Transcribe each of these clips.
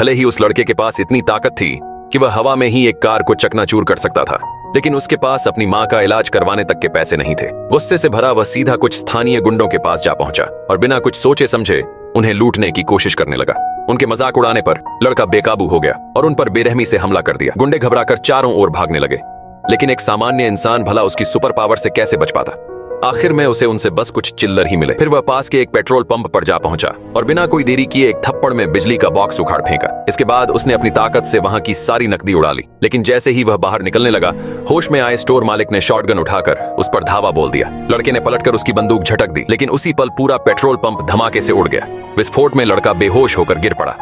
भले ही उस लड़के के पास इतनी ताकत थी कि वह हवा में ही एक कार को चकनाचूर कर सकता था, लेकिन उसके पास अपनी माँ का इलाज करवाने तक के पैसे नहीं थे। गुस्से से भरा वह सीधा कुछ स्थानीय गुंडों के पास जा पहुंचा और बिना कुछ सोचे समझे उन्हें लूटने की कोशिश करने लगा। उनके मजाक उड़ाने पर लड़का बेकाबू हो गया और उन पर बेरहमी से हमला कर दिया। गुंडे घबराकर चारों ओर भागने लगे, लेकिन एक सामान्य इंसान भला उसकी सुपर पावर से कैसे बच पाता। आखिर में उसे उनसे बस कुछ चिल्लर ही मिले। फिर वह पास के एक पेट्रोल पंप पर जा पहुंचा और बिना कोई देरी किए एक थप्पड़ में बिजली का बॉक्स उखाड़ फेंका। इसके बाद उसने अपनी ताकत से वहां की सारी नकदी उड़ा ली, लेकिन जैसे ही वह बाहर निकलने लगा, होश में आए स्टोर मालिक ने शॉटगन उठाकर उस पर धावा बोल दिया। लड़के ने पलटकर उसकी बंदूक झटक दी, लेकिन उसी पल पूरा पेट्रोल पंप धमाके से उड़ गया। विस्फोट में लड़का बेहोश होकर गिर पड़ा।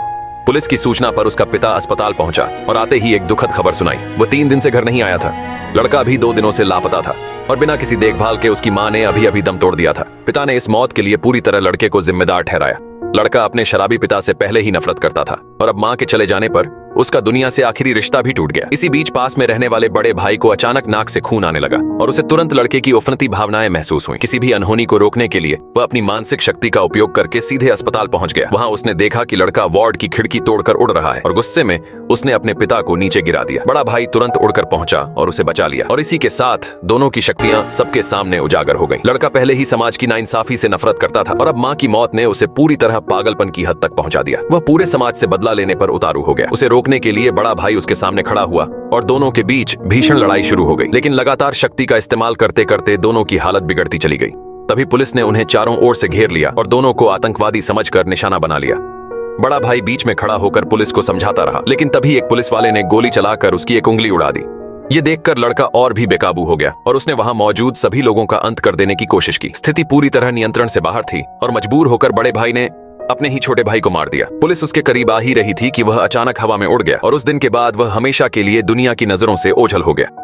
पुलिस की सूचना पर उसका पिता अस्पताल पहुंचा और आते ही एक दुखद खबर सुनाई। वो 3 दिन से घर नहीं आया था। लड़का भी 2 दिनों से लापता था और बिना किसी देखभाल के उसकी मां ने अभी दम तोड़ दिया था। पिता ने इस मौत के लिए पूरी तरह लड़के को जिम्मेदार ठहराया। लड़का अपने शराबी पिता से पहले ही नफरत करता था और अब मां के चले जाने पर उसका दुनिया से आखिरी रिश्ता भी टूट गया। इसी बीच पास में रहने वाले बड़े भाई को अचानक नाक से खून आने लगा और उसे तुरंत लड़के की उफनती भावनाएं महसूस हुई। किसी भी अनहोनी को रोकने के लिए वह अपनी मानसिक शक्ति का उपयोग करके सीधे अस्पताल पहुंच गया। वहां उसने देखा कि लड़का वार्ड की खिड़की तोड़कर उड़ रहा है और गुस्से में उसने अपने पिता को नीचे गिरा दिया। बड़ा भाई तुरंत उड़कर पहुंचा और उसे बचा लिया और इसी के साथ दोनों की शक्तियां सबके सामने उजागर हो गई। लड़का पहले ही समाज की नाइंसाफी से नफरत करता था और अब मां की मौत ने उसे पूरी तरह पागलपन की हद तक पहुंचा दिया। वह पूरे समाज से बदला लेने पर उतारू हो गया। उसे रोकने के लिए बड़ा भाई उसके सामने खड़ा हुआ और दोनों के बीच भीषण लड़ाई शुरू हो गई, लेकिन लगातार शक्ति का इस्तेमाल करते करते दोनों की हालत बिगड़ती चली गई। तभी पुलिस ने उन्हें चारों ओर से घेर लिया और दोनों को आतंकवादी समझकर निशाना बना लिया। बड़ा भाई बीच में खड़ा होकर पुलिस को समझाता रहा, लेकिन तभी एक पुलिस वाले ने गोली चलाकर उसकी एक उंगली उड़ा दी। ये देखकर लड़का और भी बेकाबू हो गया और उसने वहां मौजूद सभी लोगों का अंत कर देने की कोशिश की। स्थिति पूरी तरह नियंत्रण से बाहर थी और मजबूर होकर बड़े भाई ने अपने ही छोटे भाई को मार दिया। पुलिस उसके करीब आ ही रही थी कि वह अचानक हवा में उड़ गया और उस दिन के बाद वह हमेशा के लिए दुनिया की नजरों से ओझल हो गया।